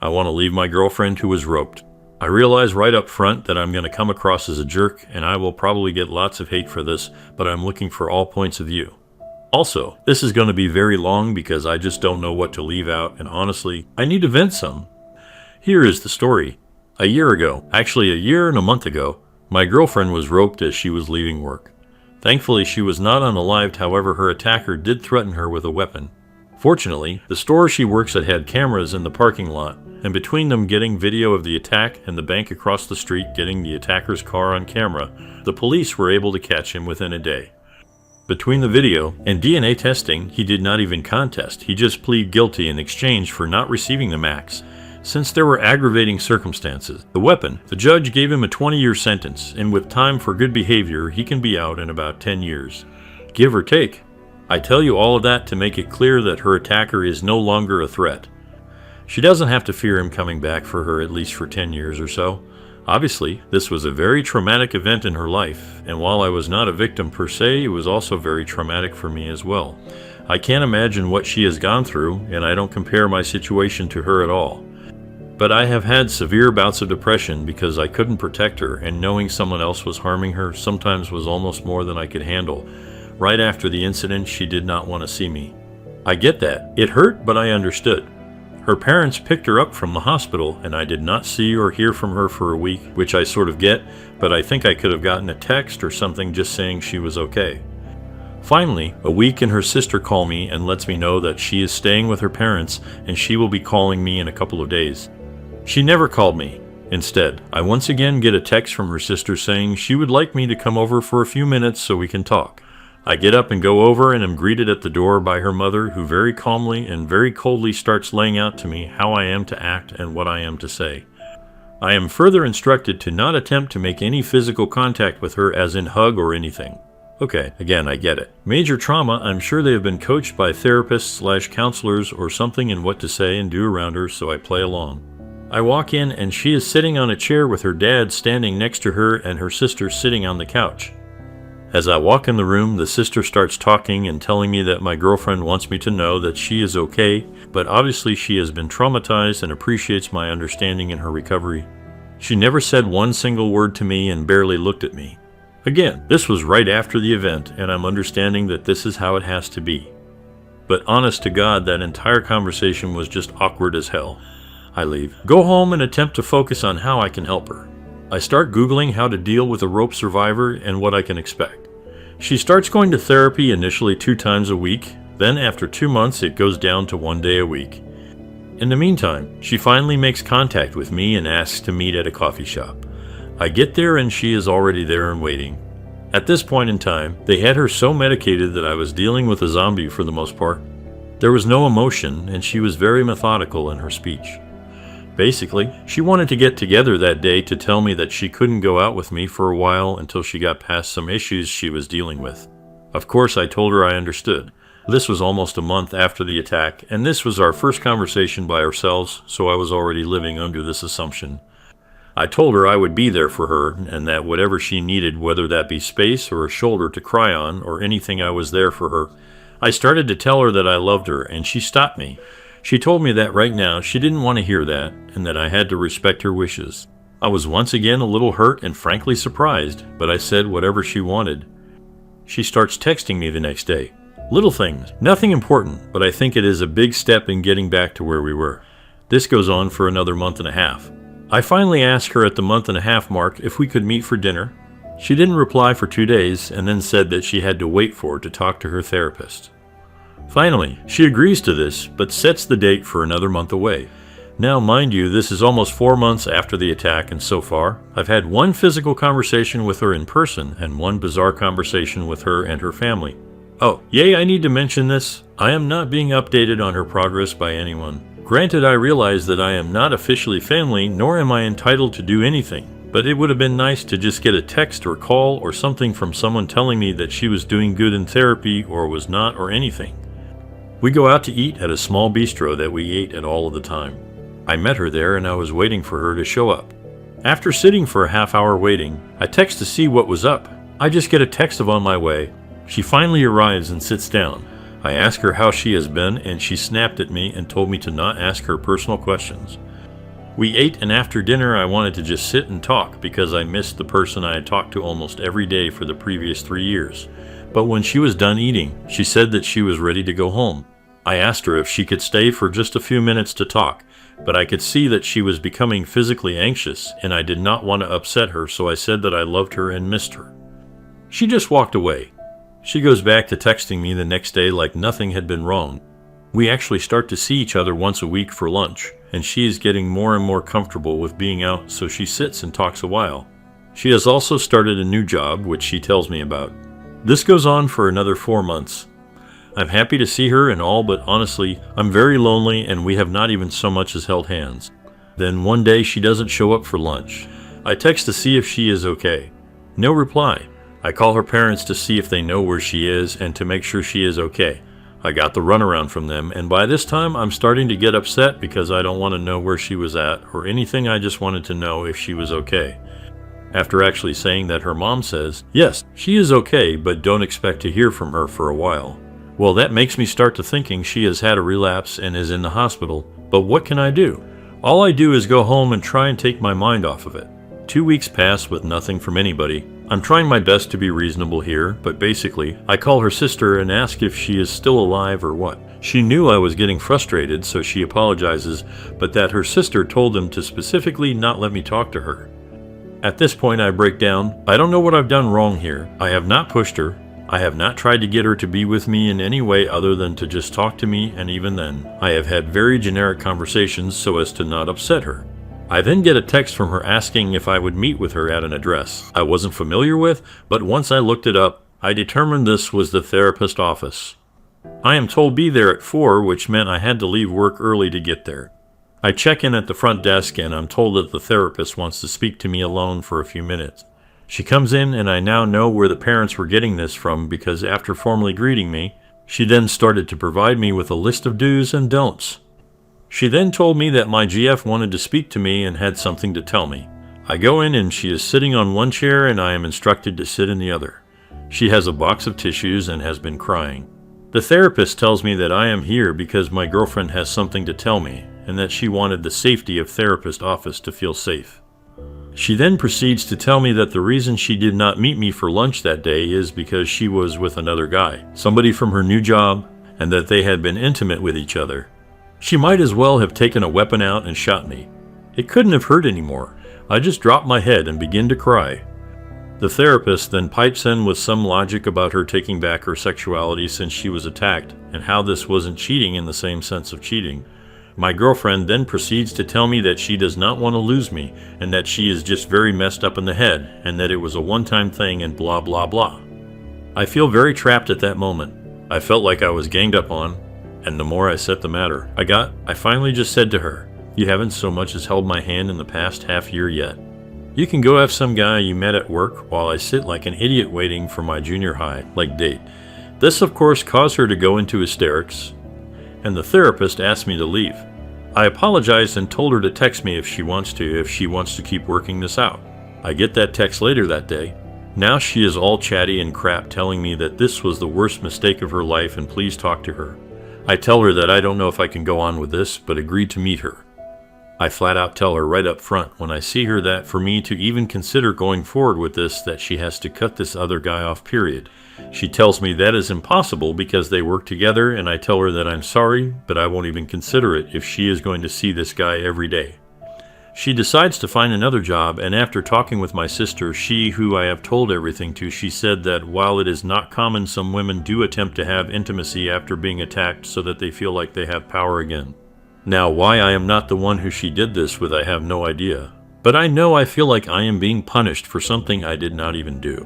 I want to leave my girlfriend who was roped. I realize right up front that I'm going to come across as a jerk, and I will probably get lots of hate for this, but I'm looking for all points of view. Also, this is going to be very long because I just don't know what to leave out, and honestly, I need to vent some. Here is the story. A year ago, actually a year and a month ago, my girlfriend was roped as she was leaving work. Thankfully, she was not unalived, however, her attacker did threaten her with a weapon. Fortunately, the store she works at had cameras in the parking lot, and between them getting video of the attack and the bank across the street getting the attacker's car on camera, the police were able to catch him within a day. Between the video and DNA testing, he did not even contest, he just pleaded guilty in exchange for not receiving the max. Since there were aggravating circumstances, the weapon, the judge gave him a 20-year sentence, and with time for good behavior, he can be out in about 10 years. Give or take. I tell you all of that to make it clear that her attacker is no longer a threat. She doesn't have to fear him coming back for her at least for 10 years or so. Obviously, this was a very traumatic event in her life, and while I was not a victim per se, it was also very traumatic for me as well. I can't imagine what she has gone through, and I don't compare my situation to her at all. But I have had severe bouts of depression because I couldn't protect her, and knowing someone else was harming her sometimes was almost more than I could handle. Right after the incident, she did not want to see me. I get that. It hurt, but I understood. Her parents picked her up from the hospital, and I did not see or hear from her for a week, which I sort of get, but I think I could have gotten a text or something just saying she was okay. Finally, a week and her sister call me and lets me know that she is staying with her parents and she will be calling me in a couple of days. She never called me. Instead, I once again get a text from her sister saying she would like me to come over for a few minutes so we can talk. I get up and go over and am greeted at the door by her mother, who very calmly and very coldly starts laying out to me how I am to act and what I am to say. I am further instructed to not attempt to make any physical contact with her, as in hug or anything. Okay, again, I get it. Major trauma, I'm sure they have been coached by therapists/counselors or something in what to say and do around her, so I play along. I walk in and she is sitting on a chair with her dad standing next to her and her sister sitting on the couch. As I walk in the room, the sister starts talking and telling me that my girlfriend wants me to know that she is okay, but obviously she has been traumatized and appreciates my understanding in her recovery. She never said one single word to me and barely looked at me. Again, this was right after the event, and I'm understanding that this is how it has to be. But honest to God, that entire conversation was just awkward as hell. I leave, go home and attempt to focus on how I can help her. I start Googling how to deal with a rope survivor and what I can expect. She starts going to therapy initially 2 times a week, then after 2 months it goes down to 1 day a week. In the meantime, she finally makes contact with me and asks to meet at a coffee shop. I get there and she is already there and waiting. At this point in time, they had her so medicated that I was dealing with a zombie for the most part. There was no emotion and she was very methodical in her speech. Basically, she wanted to get together that day to tell me that she couldn't go out with me for a while until she got past some issues she was dealing with. Of course, I told her I understood. This was almost a month after the attack, and this was our first conversation by ourselves, so I was already living under this assumption. I told her I would be there for her, and that whatever she needed, whether that be space or a shoulder to cry on or anything, I was there for her. I started to tell her that I loved her, and she stopped me. She told me that right now she didn't want to hear that, and that I had to respect her wishes. I was once again a little hurt and frankly surprised, but I said whatever she wanted. She starts texting me the next day. Little things, nothing important, but I think it is a big step in getting back to where we were. This goes on for another month and a half. I finally asked her at the month and a half mark if we could meet for dinner. She didn't reply for 2 days and then said that she had to wait for to talk to her therapist. Finally, she agrees to this, but sets the date for another month away. Now, mind you, this is almost 4 months after the attack, and so far, I've had 1 physical conversation with her in person and 1 bizarre conversation with her and her family. Oh, yay, I need to mention this. I am not being updated on her progress by anyone. Granted, I realize that I am not officially family, nor am I entitled to do anything, but it would have been nice to just get a text or call or something from someone telling me that she was doing good in therapy or was not, or anything. We go out to eat at a small bistro that we ate at all of the time. I met her there and I was waiting for her to show up. After sitting for a half-hour waiting, I text to see what was up. I just get a text of on my way. She finally arrives and sits down. I ask her how she has been and she snapped at me and told me to not ask her personal questions. We ate, and after dinner I wanted to just sit and talk because I missed the person I had talked to almost every day for the previous 3 years. But when she was done eating, she said that she was ready to go home. I asked her if she could stay for just a few minutes to talk, but I could see that she was becoming physically anxious, and I did not want to upset her, so I said that I loved her and missed her. She just walked away. She goes back to texting me the next day like nothing had been wrong. We actually start to see each other once a week for lunch, and she is getting more and more comfortable with being out, so she sits and talks a while. She has also started a new job, which she tells me about. This goes on for another 4 months. I'm happy to see her and all, but honestly, I'm very lonely and we have not even so much as held hands. Then one day she doesn't show up for lunch. I text to see if she is okay. No reply. I call her parents to see if they know where she is and to make sure she is okay. I got the runaround from them, and by this time I'm starting to get upset because I don't want to know where she was at or anything. I just wanted to know if she was okay. After actually saying that, her mom says, yes, she is okay, but don't expect to hear from her for a while. Well, that makes me start to thinking she has had a relapse and is in the hospital, but what can I do? All I do is go home and try and take my mind off of it. 2 weeks pass with nothing from anybody. I'm trying my best to be reasonable here, but basically, I call her sister and ask if she is still alive or what. She knew I was getting frustrated, so she apologizes, but that her sister told them to specifically not let me talk to her. At this point, I break down. I don't know what I've done wrong here. I have not pushed her. I have not tried to get her to be with me in any way other than to just talk to me, and even then, I have had very generic conversations so as to not upset her. I then get a text from her asking if I would meet with her at an address I wasn't familiar with, but once I looked it up, I determined this was the therapist office. I am told be there at 4, which meant I had to leave work early to get there. I check in at the front desk and I'm told that the therapist wants to speak to me alone for a few minutes. She comes in and I now know where the parents were getting this from because after formally greeting me, she then started to provide me with a list of do's and don'ts. She then told me that my GF wanted to speak to me and had something to tell me. I go in and she is sitting on one chair and I am instructed to sit in the other. She has a box of tissues and has been crying. The therapist tells me that I am here because my girlfriend has something to tell me and that she wanted the safety of therapist office to feel safe. She then proceeds to tell me that the reason she did not meet me for lunch that day is because she was with another guy, somebody from her new job, and that they had been intimate with each other. She might as well have taken a weapon out and shot me. It couldn't have hurt anymore. I just dropped my head and began to cry. The therapist then pipes in with some logic about her taking back her sexuality since she was attacked and how this wasn't cheating in the same sense of cheating. My girlfriend then proceeds to tell me that she does not want to lose me and that she is just very messed up in the head and that it was a one-time thing and blah blah blah. I feel very trapped at that moment. I felt like I was ganged up on, and the more I set the matter, I finally just said to her, "You haven't so much as held my hand in the past half year yet. You can go have some guy you met at work while I sit like an idiot waiting for my junior high, date." This of course caused her to go into hysterics, and the therapist asked me to leave. I apologized and told her to text me if she wants to keep working this out. I get that text later that day. Now she is all chatty and crap telling me that this was the worst mistake of her life and please talk to her. I tell her that I don't know if I can go on with this, but agreed to meet her. I flat out tell her right up front when I see her that for me to even consider going forward with this, that she has to cut this other guy off, period. She tells me that is impossible because they work together, and I tell her that I'm sorry, but I won't even consider it if she is going to see this guy every day. She decides to find another job, and after talking with my sister, who I have told everything to, she said that while it is not common, some women do attempt to have intimacy after being attacked so that they feel like they have power again. Now, why I am not the one who she did this with, I have no idea. But I know I feel like I am being punished for something I did not even do.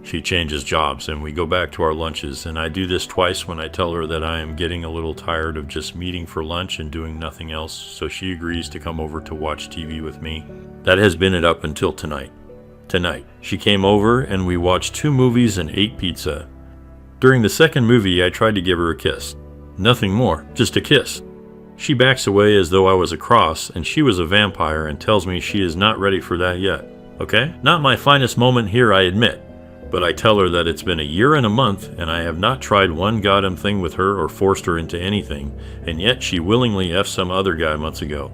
She changes jobs and we go back to our lunches, and I do this twice when I tell her that I am getting a little tired of just meeting for lunch and doing nothing else, so she agrees to come over to watch TV with me. That has been it up until tonight. Tonight, she came over and we watched 2 movies and ate pizza. During the second movie, I tried to give her a kiss. Nothing more, just a kiss. She backs away as though I was a cross and she was a vampire and tells me she is not ready for that yet. Okay? Not my finest moment here, I admit. But I tell her that it's been a year and a month and I have not tried one goddamn thing with her or forced her into anything, and yet she willingly effed some other guy months ago.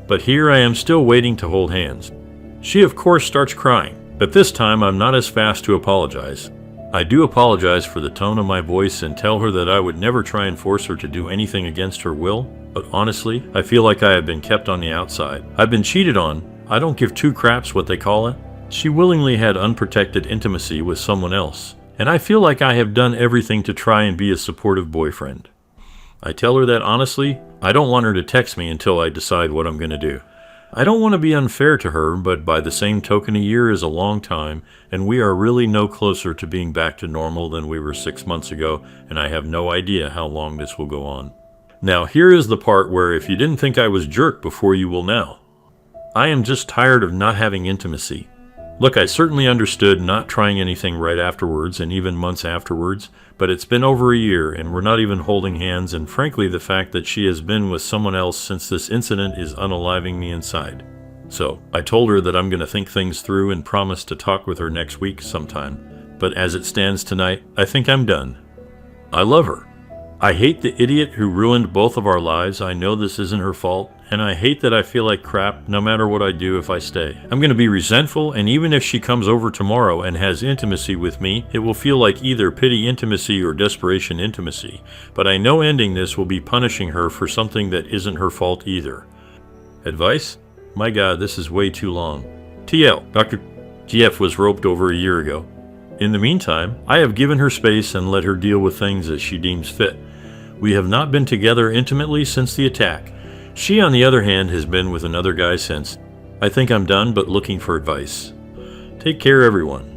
But here I am still waiting to hold hands. She of course starts crying, but this time I'm not as fast to apologize. I do apologize for the tone of my voice and tell her that I would never try and force her to do anything against her will, but honestly, I feel like I have been kept on the outside. I've been cheated on. I don't give two craps what they call it. She willingly had unprotected intimacy with someone else, and I feel like I have done everything to try and be a supportive boyfriend. I tell her that honestly, I don't want her to text me until I decide what I'm going to do. I don't want to be unfair to her, but by the same token, a year is a long time, and we are really no closer to being back to normal than we were 6 months ago, and I have no idea how long this will go on. Now, here is the part where if you didn't think I was jerk before, you will now. I am just tired of not having intimacy. Look, I certainly understood not trying anything right afterwards and even months afterwards, but it's been over a year and we're not even holding hands, and frankly the fact that she has been with someone else since this incident is unaliving me inside. So I told her that I'm going to think things through and promise to talk with her next week sometime, but as it stands tonight, I think I'm done. I love her. I hate the idiot who ruined both of our lives. I know this isn't her fault, and I hate that I feel like crap no matter what I do if I stay. I'm going to be resentful, and even if she comes over tomorrow and has intimacy with me, it will feel like either pity intimacy or desperation intimacy. But I know ending this will be punishing her for something that isn't her fault either. Advice? My God, this is way too long. TL, Dr. GF was roped over a year ago. In the meantime, I have given her space and let her deal with things as she deems fit. We have not been together intimately since the attack. She, on the other hand, has been with another guy since. I think I'm done, but looking for advice. Take care, everyone.